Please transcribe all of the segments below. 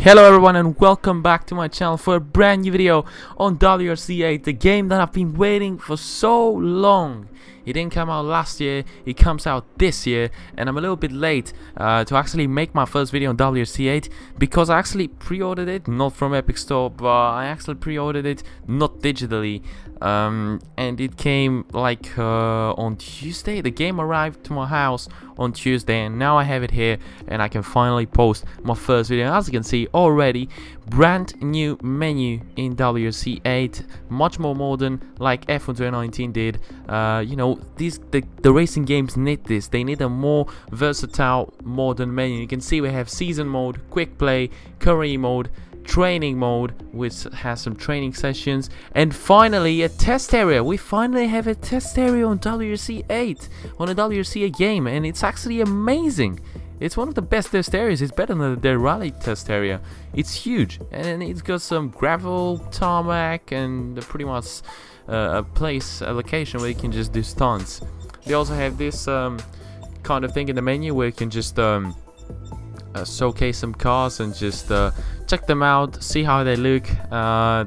Hello everyone and welcome back to my channel for a brand new video on WRC 8, the game that I've been waiting for so long. It didn't come out last year, it comes out this year, and I'm a little bit late to actually make my first video on WRC 8 because I actually pre-ordered it, not from Epic Store, but I actually pre-ordered it not digitally, and it came like on Tuesday. The game arrived to my house on Tuesday, and now I have it here and I can finally post my first video. As you can see already, brand new menu in WRC 8, much more modern like F1 2019 did. You know, the racing games need this. They need a more versatile modern menu. You can see we have season mode, quick play, career mode, training mode, which has some training sessions, and finally a test area. We finally have a test area on WRC 8, on a WRC 8 game, and it's actually amazing. It's one of the best test areas. It's better than the rally test area. It's huge, and it's got some gravel, tarmac, and pretty much a location where you can just do stunts. They also have this kind of thing in the menu where you can just showcase some cars and just check them out, see how they look.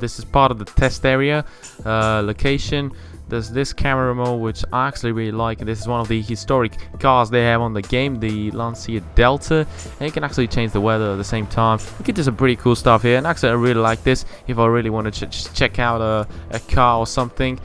This is part of the test area location. There's this camera mode which I actually really like, and this is one of the historic cars they have on the game, the Lancia Delta, and you can actually change the weather at the same time. You can do some pretty cool stuff here, and actually I really like this if I really want to check out a car or something.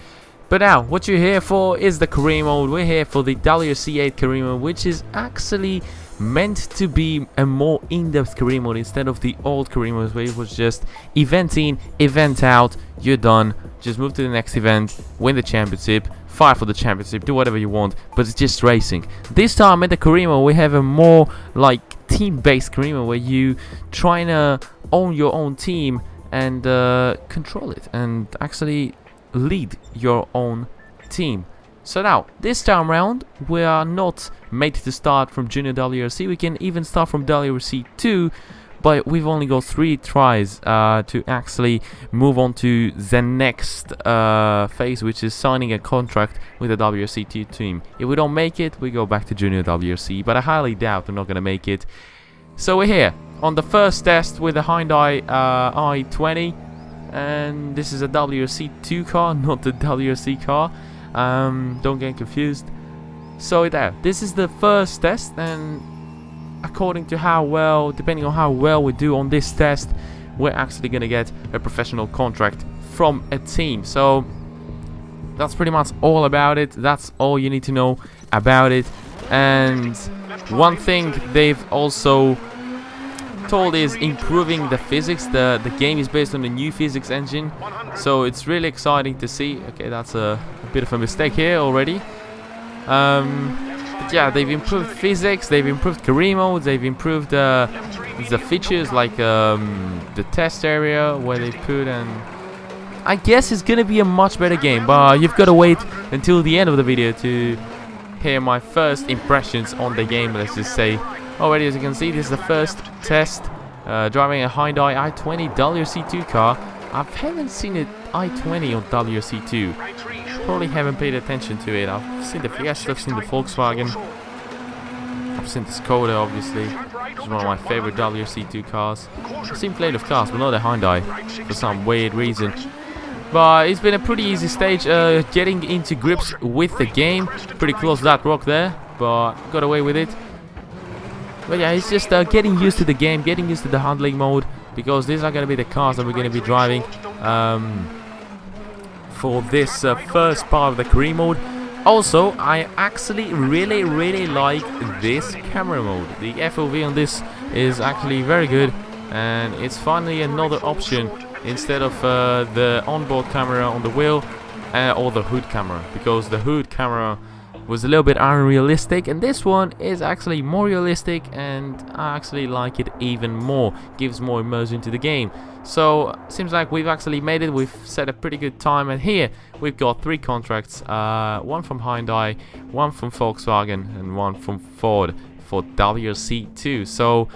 But now, what you're here for is the career mode. We're here for the WRC 8 career mode, which is actually meant to be a more in-depth career mode instead of the old career mode where it was just event in, event out, you're done, just move to the next event, win the championship, fight for the championship, do whatever you want, but it's just racing. This time at the career mode we have a more like team-based career mode where you trying to own your own team and control it and actually lead your own team. So now, this time around, we are not made to start from Junior WRC. We can even start from WRC 2, but we've only got 3 tries to actually move on to the next phase, which is signing a contract with the WRC 2 team. If we don't make it, we go back to Junior WRC, but I highly doubt we're not going to make it. So we're here on the first test with the Hyundai i20, and this is a WRC 2 car, not the WRC car. Don't get confused. So there, this is the first test, and according to how well, depending on how well we do on this test, we're actually gonna get a professional contract from a team. So that's pretty much all about it. That's all you need to know about it. And one thing they've also told is improving the physics. The game is based on the new physics engine, so it's really exciting to see. Okay, that's a bit of a mistake here already. But yeah, they've improved physics, they've improved career modes, they've improved the features like the test area where they put, and I guess it's gonna be a much better game, but you've got to wait until the end of the video to hear my first impressions on the game, let's just say. Already, as you can see, this is the first test driving a Hyundai i20 WRC2 car. I haven't seen an i20 on WRC2. Probably haven't paid attention to it. I've seen the Fiesta, I've seen the Volkswagen, I've seen the Skoda, obviously, which is one of my favorite WRC2 cars. I've seen plenty of cars, but not a Hyundai for some weird reason. But it's been a pretty easy stage getting into grips with the game. Pretty close to that rock there, but got away with it. But yeah, it's just getting used to the game, getting used to the handling mode, because these are going to be the cars that we're going to be driving for this first part of the career mode. Also, I actually really like this camera mode. The FOV on this is actually very good, and it's finally another option instead of the onboard camera on the wheel or the hood camera, because the hood camera was a little bit unrealistic, and this one is actually more realistic, and I actually like it even more. Gives more immersion to the game. So seems like we've actually made it. We've set a pretty good time, and here we've got 3 contracts, one from Hyundai, one from Volkswagen, and one from Ford for WRC2. So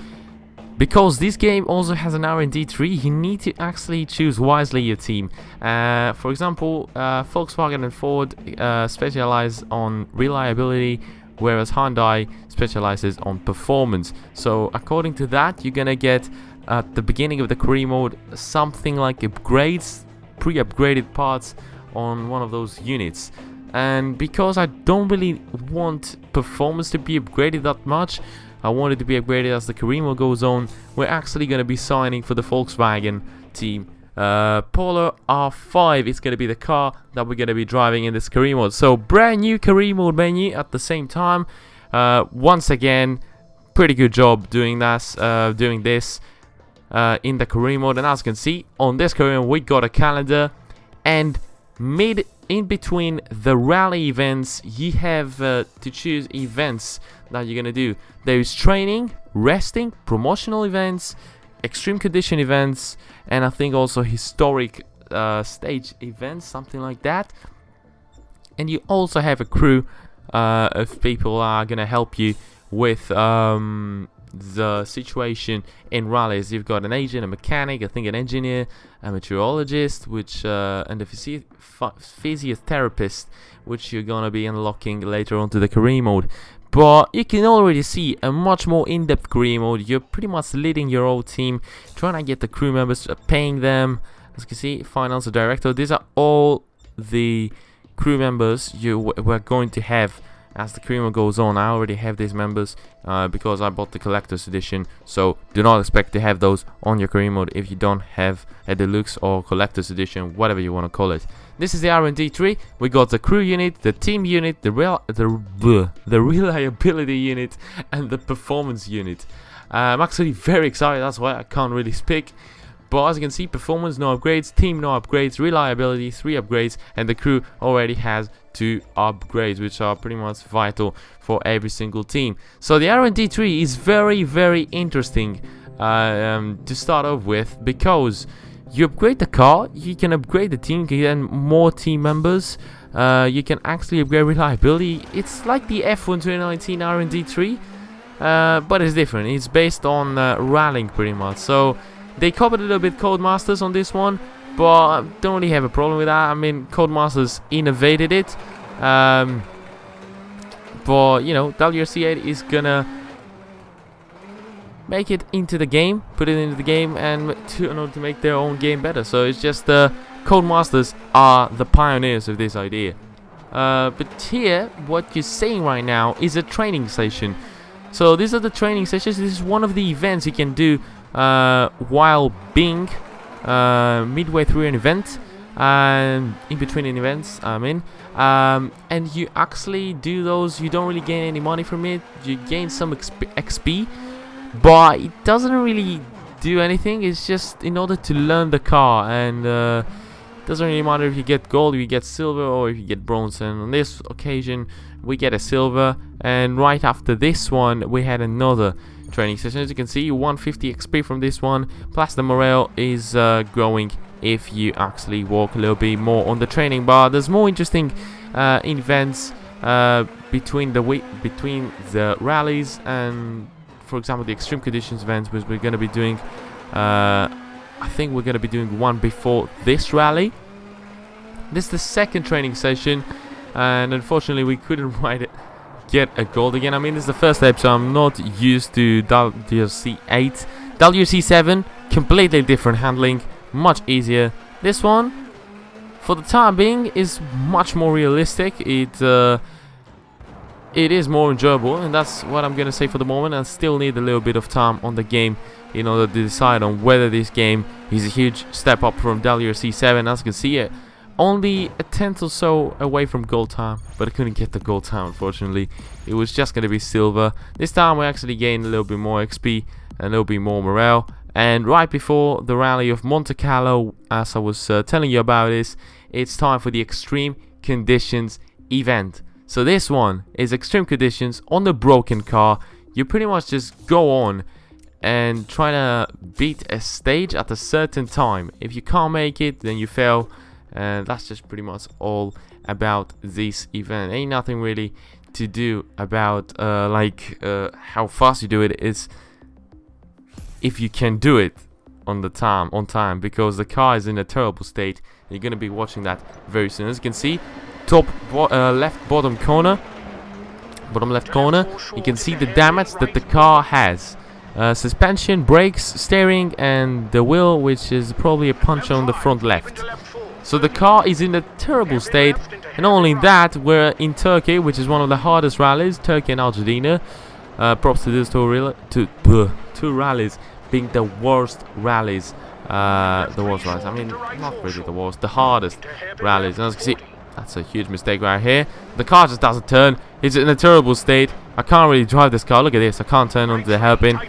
because this game also has an R&D tree, you need to actually choose wisely your team. For example, Volkswagen and Ford specialize on reliability, whereas Hyundai specializes on performance. So according to that, you're gonna get at the beginning of the career mode something like upgrades, pre-upgraded parts on one of those units. And because I don't really want performance to be upgraded that much, I want it to be upgraded as the career mode goes on. We're actually going to be signing for the Volkswagen team. Polo R5 is going to be the car that we're going to be driving in this career mode. So brand new career mode menu at the same time. Once again, pretty good job doing this in the career mode. And as you can see on this career mode, we got a calendar, and in between the rally events, you have to choose events that you're gonna do. There is training, resting, promotional events, extreme condition events, and I think also historic stage events, something like that. And you also have a crew of people are gonna help you with the situation in rallies. You've got an agent, a mechanic, I think an engineer, a meteorologist, and a physiotherapist, which you're gonna be unlocking later on to the career mode. But you can already see a much more in-depth career mode. You're pretty much leading your whole team, trying to get the crew members, paying them. As you can see, finance director. These are all the crew members we're going to have as the career mode goes on. I already have these members because I bought the collector's edition, so do not expect to have those on your career mode if you don't have a deluxe or collector's edition, whatever you want to call it. This is the R&D tree. We got the crew unit, the team unit, the reliability unit, and the performance unit. I'm actually very excited, that's why I can't really speak. But as you can see, performance no upgrades, team no upgrades, reliability 3 upgrades, and the crew already has 2 upgrades, which are pretty much vital for every single team. So the R&D tree is very, very interesting to start off with, because you upgrade the car, you can upgrade the team, you can get more team members, you can actually upgrade reliability. It's like the F1 2019 R&D tree, but it's different. It's based on rallying pretty much. So they covered a little bit Codemasters on this one, but I don't really have a problem with that. I mean, Codemasters innovated it, but you know, WRC8 is gonna make it into the game, put it into the game, and in order to make their own game better. So it's just Codemasters are the pioneers of this idea. But here, what you're seeing right now is a training session. So these are the training sessions. This is one of the events you can do while being midway through an event, in between events, and you actually do those. You don't really gain any money from it. You gain some XP, but it doesn't really do anything. It's just in order to learn the car, and it doesn't really matter if you get gold, if you get silver, or if you get bronze. And on this occasion we get a silver, and right after this one we had another training session. As you can see, 150 XP from this one, plus the morale is growing if you actually walk a little bit more on the training bar. There's more interesting events between the rallies, and for example the extreme conditions events, which we're going to be doing. I think we're going to be doing one before this rally. This is the second training session, and unfortunately we couldn't get a gold again. I mean, this is the first step, so I'm not used to WRC 8. WRC 7, completely different handling, much easier. This one, for the time being, is much more realistic. It is more enjoyable, and that's what I'm gonna say for the moment. I still need a little bit of time on the game in order to decide on whether this game is a huge step up from WRC 7. As you can see, it only a tenth or so away from gold time, but I couldn't get the gold time, unfortunately. It was just going to be silver. This time we actually gained a little bit more XP, a little bit more morale. And right before the rally of Monte Carlo, as I was telling you about this, it's time for the extreme conditions event. So this one is extreme conditions on the broken car. You pretty much just go on and try to beat a stage at a certain time. If you can't make it, then you fail. And that's just pretty much all about this event. Ain't nothing really to do about how fast you do it. It's if you can do it on time, because the car is in a terrible state. You're gonna be watching that very soon. As you can see, top left bottom left corner, you can see the damage that the car has. suspension, brakes, steering, and the wheel, which is probably a punch on the front left. So the car is in a terrible state, and not only that, we're in Turkey, which is one of the hardest rallies, Turkey and Argentina. Props to these two rallies being the worst rallies. I mean, not really the worst, the hardest rallies. And as you can see, that's a huge mistake right here. The car just doesn't turn. It's in a terrible state. I can't really drive this car. Look at this. I can't turn onto the hairpin.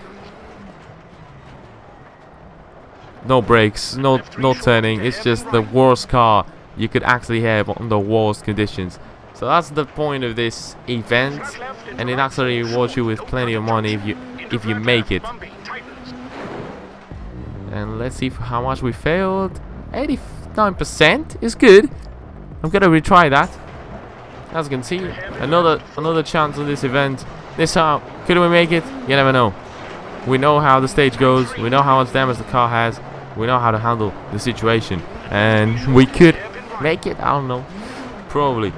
No brakes, no turning. It's just the worst car you could actually have on the worst conditions. So that's the point of this event, and it actually rewards you with plenty of money if you make it. And let's see how much we failed. 89% is good. I'm gonna retry that. As you can see, another chance on this event. This time, could we make it? You never know. We know how the stage goes. We know how much damage the car has. We know how to handle the situation, and we could make it. I don't know. Probably.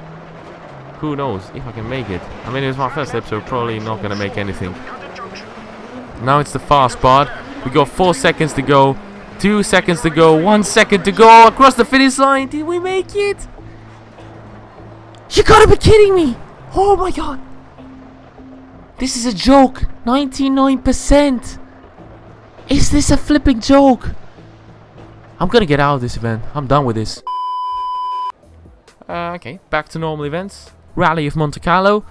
Who knows if I can make it? I mean, it's my first step, so probably not gonna make anything. Now it's the fast part. We got 4 seconds to go, 2 seconds to go, 1 second to go across the finish line. Did we make it? You gotta be kidding me! Oh my god! This is a joke. 99%. Is this a flipping joke? I'm gonna get out of this event. I'm done with this. Okay, back to normal events. Rally of Monte Carlo.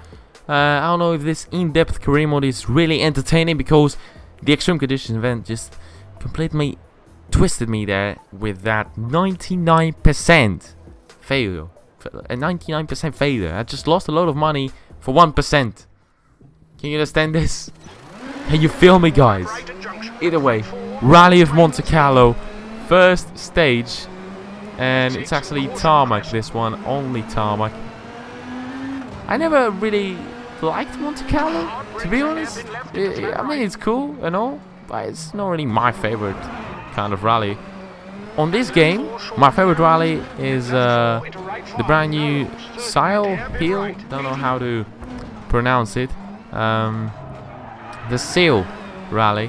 I don't know if this in-depth career mode is really entertaining, because the extreme conditions event just completely twisted me there with that 99% failure. A 99% failure. I just lost a lot of money for 1%. Can you understand this? Can you feel me, guys? Either way, Rally of Monte Carlo, first stage, and it's actually tarmac, this one, only tarmac. I never really liked Monte Carlo, to be honest. I mean, it's cool and all, but it's not really my favorite kind of rally. On this game, my favorite rally is the brand new Seal Hill, don't know how to pronounce it. The Seal rally,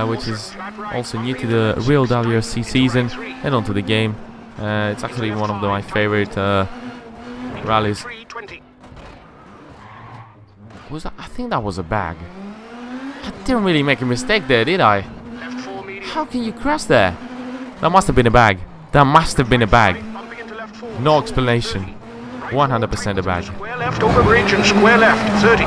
which is also new to the real WRC season and onto the game. It's actually one of my favorite rallies. I think that was a bag. I didn't really make a mistake there, did I? How can you crash there? That must have been a bag. That must have been a bag. No explanation. 100% a bag. Square left over bridge and square left, 30.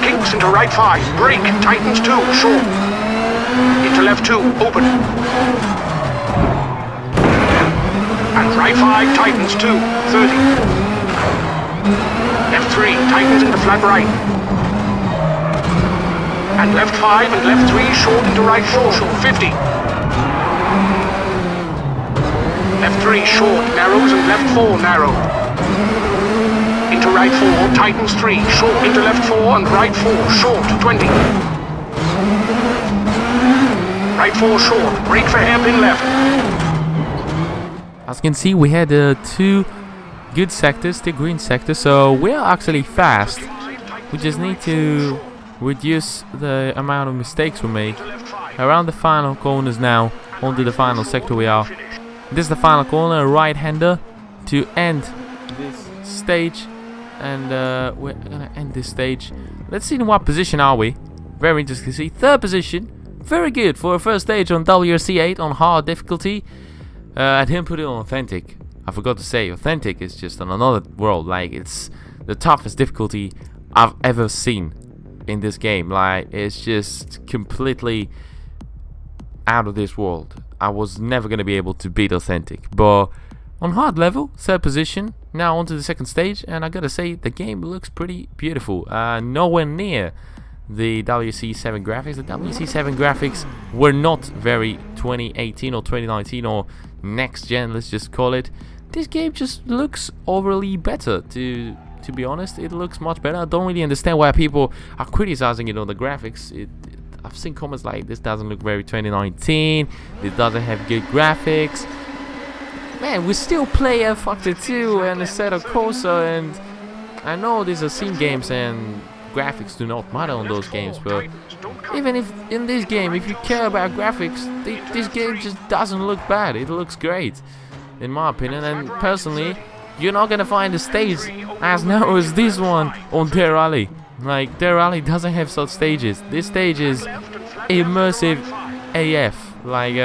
Kinks into right 5, brake, tightens 2, short. Into left 2, open. And right 5, tightens 2, 30. Left 3, tightens into flat right. And left 5 and left 3, short into right 4, short, 50. Left 3, short, narrows, and left 4, narrow. Into right 4, tightens 3, short, into left 4, and right 4, short, 20. Right 4, short, brake for hairpin left. As you can see, we had 2 good sectors, 2 green sectors, so we're actually fast. We just need to reduce the amount of mistakes we make. Around the final corners now, onto the final sector we are. This is the final corner, a right-hander to end this stage, and we're gonna end this stage. Let's see in what position are we. Very interesting to see. 3rd position, very good for a first stage on WRC 8 on hard difficulty. I didn't put it on authentic. I forgot to say, authentic is just on another world. Like, it's the toughest difficulty I've ever seen in this game. Like, it's just completely out of this world. I was never going to be able to beat authentic. But on hard level, 3rd position. Now onto the 2nd stage, and I gotta say, the game looks pretty beautiful. Nowhere near the WRC7 graphics. The WRC7 graphics were not very 2018 or 2019 or next gen, let's just call it. This game just looks overly better, to be honest. It looks much better. I don't really understand why people are criticizing it on the graphics. I've seen comments like, this doesn't look very 2019, it doesn't have good graphics. Man, we still play F Factor 2 and Assetto Corsa, and I know these are sim games and graphics do not matter on those games, but even if in this game, if you care about graphics, this game just doesn't look bad. It looks great, in my opinion. And personally, you're not gonna find a stage as narrow as this one on Dare Rally. Like, Dare Rally doesn't have such stages. This stage is immersive AF. Like,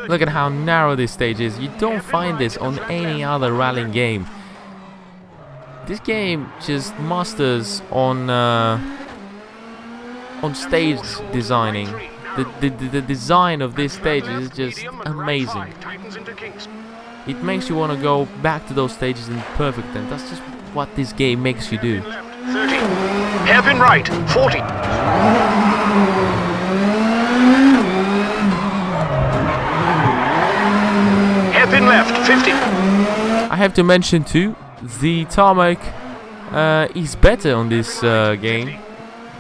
look at how narrow this stage is. You don't find this on any other rallying game. This game just masters on stage designing. The design of this stage is just amazing. It makes you want to go back to those stages in perfect, and that's just what this game makes you do. 30. Hairpin right. 40. Hairpin left. 50. I have to mention too, the tarmac is better on this game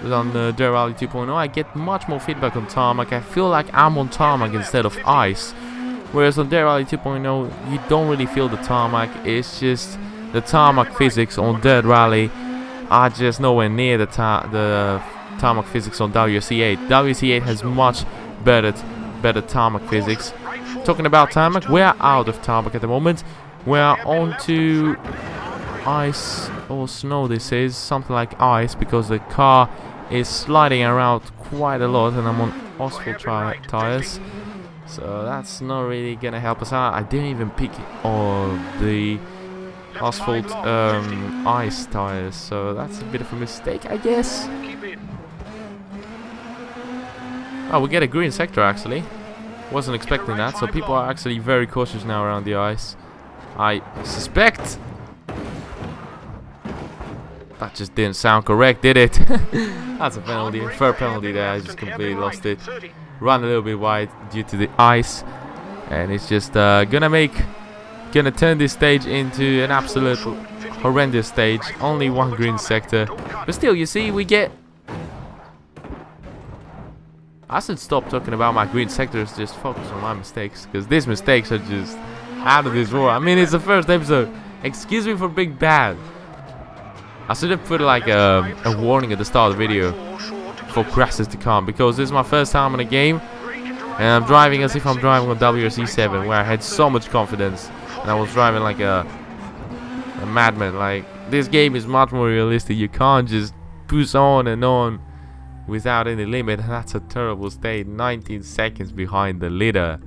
than on the Dare Rally 2.0. I get much more feedback on tarmac. I feel like I'm on tarmac instead of ice. Whereas on Dare Rally 2.0, you don't really feel the tarmac. It's just the tarmac physics on Dirt Rally are just nowhere near the tarmac physics on WRC8. WRC8 has much better tarmac physics. Talking about tarmac, we're out of tarmac at the moment. We're on to ice or snow. This is something like ice because the car is sliding around quite a lot, and I'm on asphalt tires. So that's not really gonna help us out. I didn't even pick all the asphalt ice tires, so that's a bit of a mistake, I guess. Oh, we get a green sector actually. Wasn't expecting that, so people are actually very cautious now around the ice. I suspect that just didn't sound correct, did it? That's a penalty, third penalty there. I just completely lost it. Run a little bit wide due to the ice, and it's just gonna turn this stage into an absolute horrendous stage. Only one green sector, but still, you see, we get. I should stop talking about my green sectors, just focus on my mistakes, because these mistakes are just out of this world. I mean, it's the first episode. Excuse me for being bad. I should have put like a warning at the start of the video for crashes to come, because this is my first time in a game, and I'm driving as if I'm driving on WRC 7, where I had so much confidence, and I was driving like a madman. Like, this game is much more realistic. You can't just push on and on without any limit, and that's a terrible state. 19 seconds behind the leader,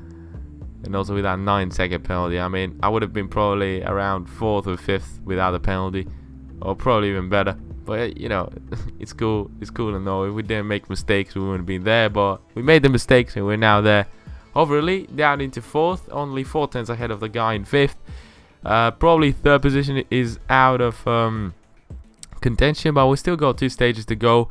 and also with that 9-second penalty. I mean, I would have been probably around 4th or 5th without a penalty, or probably even better. But you know, it's cool. It's cool to know if we didn't make mistakes, we wouldn't have been there. But we made the mistakes, and we're now there. Overall, down into 4th, only 4 tenths ahead of the guy in 5th. Probably 3rd position is out of contention, but we still got 2 stages to go.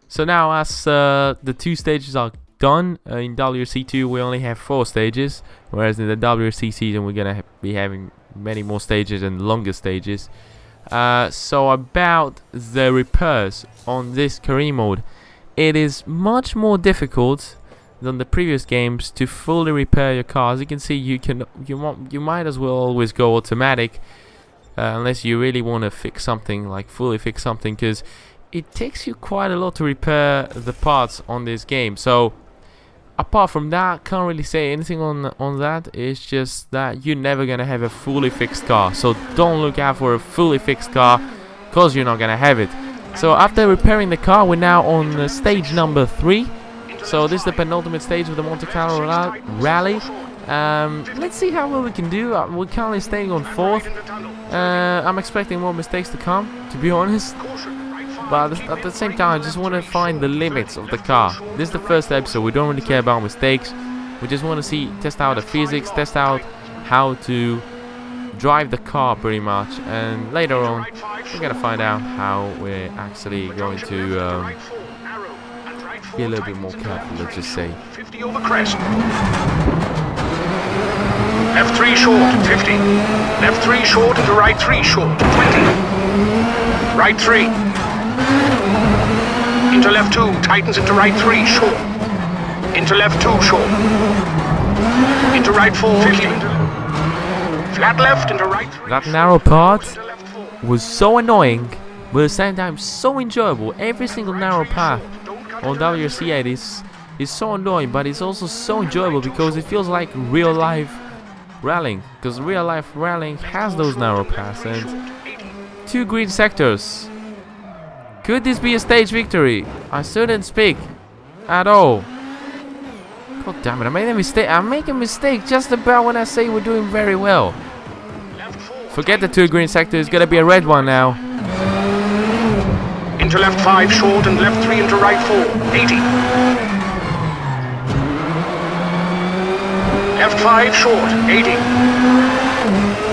So now, as the 2 stages are done in WRC2, we only have 4 stages, whereas in the WRC season we're gonna be having many more stages and longer stages. So about the repairs on this career mode, it is much more difficult than the previous games to fully repair your car. As you can see, you might as well always go automatic, unless you really want to fix something, like fully fix something, because it takes you quite a lot to repair the parts on this game. So apart from that, can't really say anything on that. It's just that you're never gonna have a fully fixed car, so don't look out for a fully fixed car, because you're not gonna have it. So after repairing the car, we're now on stage number 3. So this is the penultimate stage of the Monte Carlo rally. Let's see how well we can do. We're currently staying on 4th. I'm expecting more mistakes to come, to be honest. But at the same time, I just want to find the limits of the car. This is the first episode. We don't really care about mistakes. We just want to test out the physics, test out how to drive the car pretty much. And later on, we're going to find out how we're actually going to be a little bit more careful, let's just say. 50 over crest. Left 3 short, 50. Left 3 short into right 3 short, 20. Right 3. Into left 2, tightens into right 3, short. Into left 2, short. Into right 4, 50. Flat left into right 3. That narrow part was so annoying but at the same time so enjoyable. Every single narrow path on WRC8 is so annoying, but it's also so enjoyable because it feels like real life rallying. Because real life rallying has those narrow paths and 2 green sectors. Could this be a stage victory? I shouldn't speak at all. God damn it, I made a mistake. I make a mistake just about when I say we're doing very well. Forget the 2 green sectors, it's gonna be a red one now. Into left 5 short and left 3 into right 4, 80. Left 5 short, 80.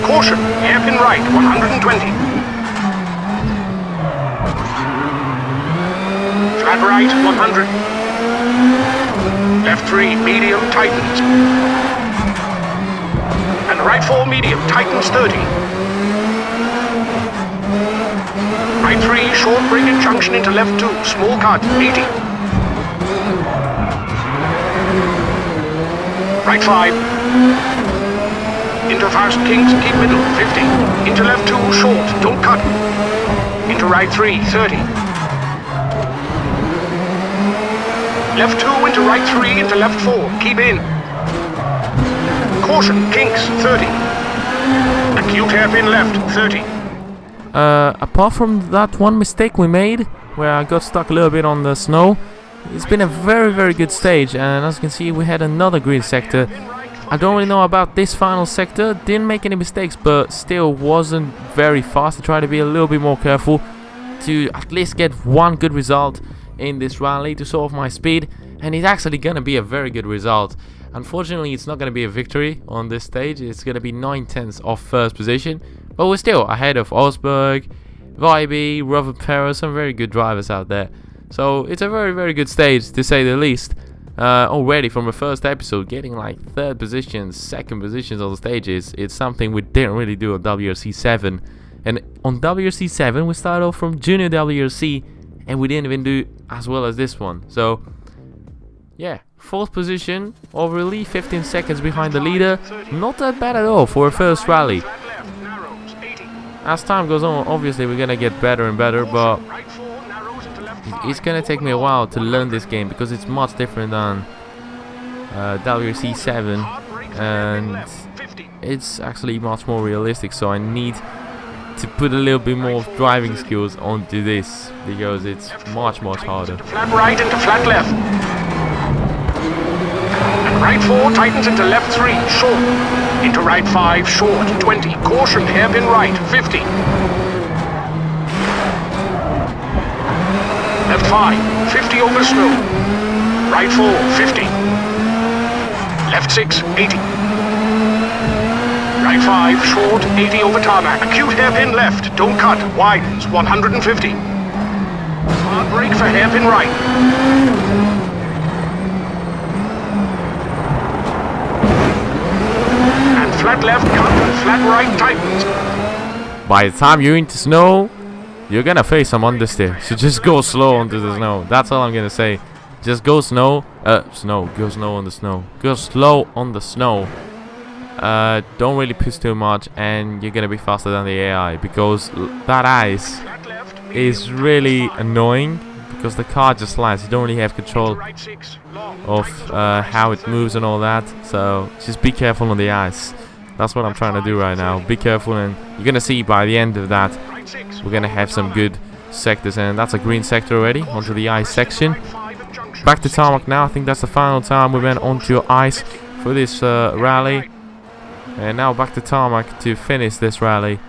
Caution, hairpin right, 120. Flat right, 100. Left 3, medium, tightens. And right 4, medium, tightens 30. Right 3, short brake at junction into left 2, small cut, 80. Right 5. Into fast kings, keep middle, 50. Into left 2, short, don't cut. Into right 3, 30. Left 2 into right 3 into left 4, keep in. Caution, kinks, 30. Acute hairpin left, 30. Apart from that one mistake we made, where I got stuck a little bit on the snow, it's been a very good stage, and as you can see we had another green sector. I don't really know about this final sector, didn't make any mistakes, but still wasn't very fast. I tried to be a little bit more careful to at least get one good result in this rally to show off my speed, and it's actually gonna be a very good result. Unfortunately, it's not gonna be a victory on this stage. It's gonna be 9/10 of first position, but we're still ahead of Osberg, Vibe, Robert Perez, some very good drivers out there. So it's a very good stage to say the least. Already from the first episode, getting like 3rd positions, 2nd positions on the stages, it's something we didn't really do on WRC7. And on WRC7 we started off from Junior WRC, and we didn't even do as well as this one. So yeah, 4th position, overly 15 seconds behind the leader. Not that bad at all for a first rally. As time goes on, obviously we're gonna get better and better, but it's gonna take me a while to learn this game because it's much different than WRC7, and it's actually much more realistic, so I need to put a little bit more of driving skills onto this because it's much harder. Flat right into flat left. And right 4 tightens into left 3, short. Into right 5, short, 20. Caution, hairpin right, 50. Left 5, 50 over snow. Right 4, 50. Left 6, 80. Right 5, short, 80 over tarmac. Acute hairpin left, don't cut, widens, 150. Hard brake for hairpin right. And flat left cut, flat right tightens. By the time you're into snow, you're gonna face some understeer, so just go slow onto the snow. That's all I'm gonna say. Just go go slow on the snow. Go slow on the snow. Don't really push too much, and you're gonna be faster than the AI, because that ice is really annoying because the car just slides. You don't really have control of how it moves and all that, so just be careful on the ice. That's what I'm trying to do right now. Be careful, and you're gonna see by the end of that we're gonna have some good sectors, and that's a green sector already onto the ice section. Back to tarmac now. I think that's the final time we went onto ice for this rally. And now back to tarmac to finish this rally.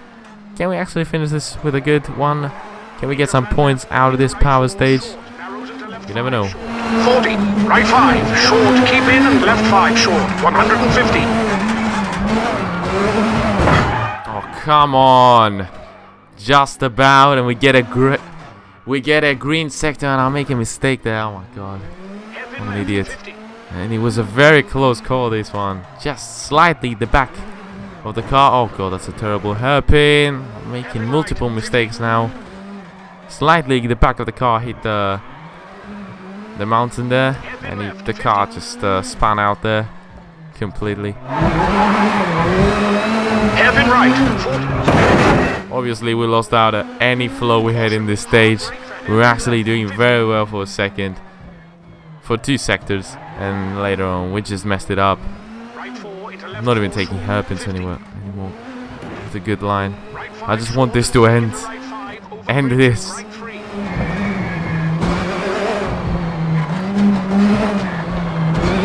Can we actually finish this with a good one? Can we get some points out of this power stage? You never know. 40, right 5, short, keep in, and left 5, short, 150. Oh, come on. Just about, and we get a green sector, and I'll make a mistake there. Oh my god. I'm an idiot. And it was a very close call, this one. Just slightly the back of the car. Oh god, that's a terrible hairpin. I'm making multiple mistakes now. Slightly the back of the car hit the mountain there, and the car just spun out there completely. Hairpin right. obviously we lost out at any flow we had in this stage. We were actually doing very well for a second, for 2 sectors, and later on we just messed it up. I'm not even taking hairpins anymore. It's a good line. I just want this to end. End this.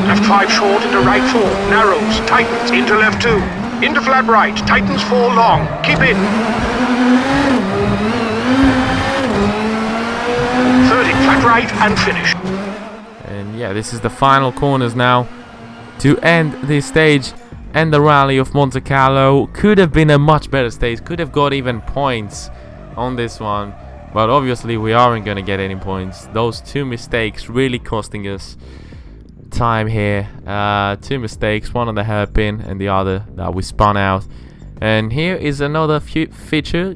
Left 5 short into right 4, narrows, tightens, into left 2, into flat right, tightens 4 long, keep in. 30, flat right and finish. And yeah, this is the final corners now to end this stage and the rally of Monte Carlo. Could have been a much better stage, could have got even points on this one, but obviously we aren't going to get any points. Those 2 mistakes really costing us time here. 2 mistakes, one on the hairpin and the other that we spun out. And here is another new feature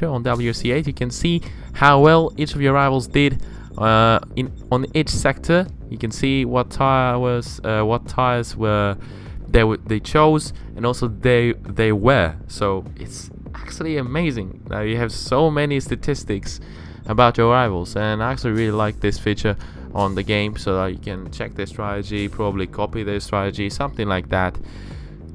on WRC8. You can see how well each of your rivals did on each sector. You can see what tires were they chose, and also they were. So it's actually amazing. Now you have so many statistics about your rivals, and I actually really like this feature on the game, so that you can check their strategy, probably copy their strategy, something like that.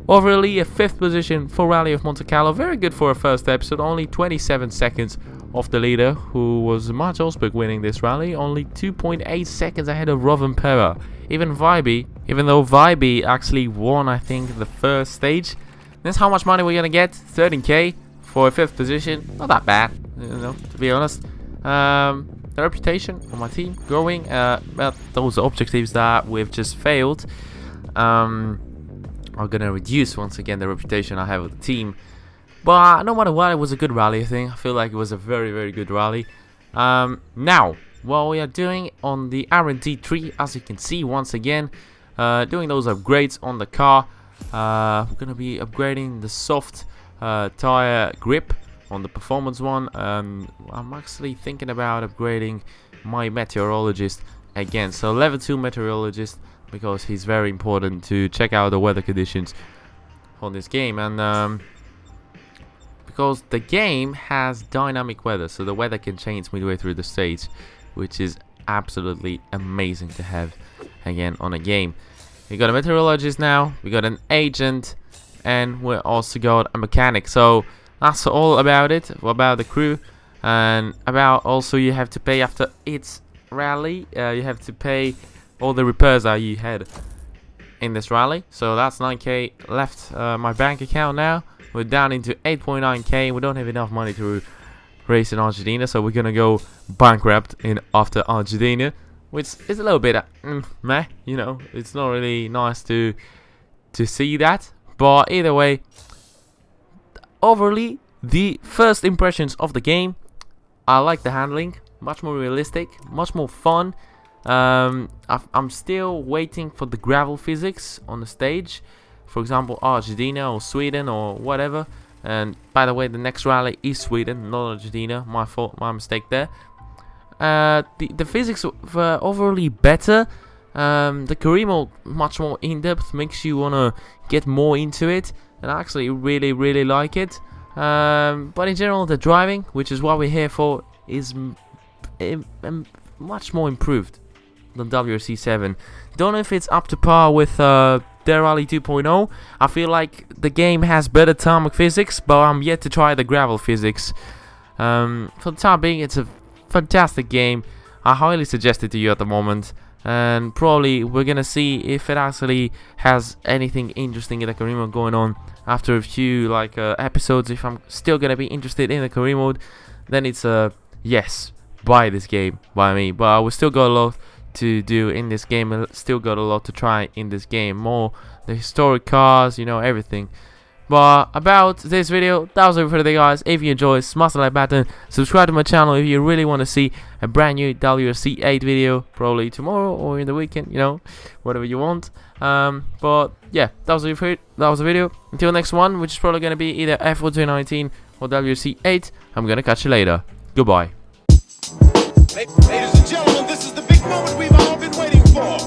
Overall, a 5th position for Rally of Monte Carlo. Very good for a first episode. Only 27 seconds off the leader, who was Mant winning this rally. Only 2.8 seconds ahead of Pera. Even though Vibe actually won, I think, the first stage. That's how much money we're gonna get. 13k for a 5th position. Not that bad, you know, to be honest. The reputation of my team growing. But those objectives that we've just failed are gonna reduce once again the reputation I have with the team. But no matter what, it was a good rally. I think I feel like it was a very, very good rally. Now what we are doing on the R&D tree, as you can see, once again, doing those upgrades on the car. We're gonna be upgrading the soft tire grip on the performance one. I'm actually thinking about upgrading my meteorologist again, so level 2 meteorologist, because he's very important to check out the weather conditions on this game. And because the game has dynamic weather, so the weather can change midway through the stage, which is absolutely amazing to have again on a game. We got a meteorologist now, we got an agent, and we also got a mechanic. So that's all about it, about the crew, and about also you have to pay after each rally. You have to pay all the repairs that you had in this rally. So that's 9k left my bank account now. We're down into 8.9k. We don't have enough money to race in Argentina, so we're gonna go bankrupt after Argentina, which is a little bit meh, you know. It's not really nice to see that, but either way, overall, the first impressions of the game, I like the handling, much more realistic, much more fun. I'm still waiting for the gravel physics on the stage, for example Argentina or Sweden or whatever. And by the way, the next rally is Sweden, not Argentina. My fault, my mistake there. The physics were overall better. The career mode much more in-depth, makes you wanna get more into it, and I actually really like it. But in general, the driving, which is what we're here for, is much more improved than WRC 7. Don't know if it's up to par with their Rally 2.0. I feel like the game has better tarmac physics, but I'm yet to try the gravel physics. For the time being, it's a fantastic game. I highly suggest it to you at the moment, and probably we're gonna see if it actually has anything interesting in the career mode going on after a few episodes. If I'm still gonna be interested in the career mode, then it's a yes, buy this game by me. But we still got a lot to do in this game, and still got a lot to try in this game. More the historic cars, you know, everything. But about this video, that was it for today, guys. If you enjoyed, smash the like button, subscribe to my channel if you really want to see a brand new WRC 8 video, probably tomorrow or in the weekend, you know, whatever you want. But yeah, that was the video. Until next one, which is probably going to be either F1 2019 or WRC 8, I'm going to catch you later. Goodbye. Ladies and gentlemen, this is the big moment we've all been waiting for.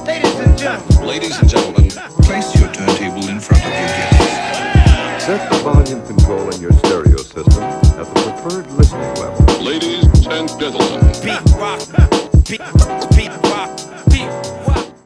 Ladies and gentlemen, place your turntable in front of your guests. Set the volume control in your stereo system at the gentlemen,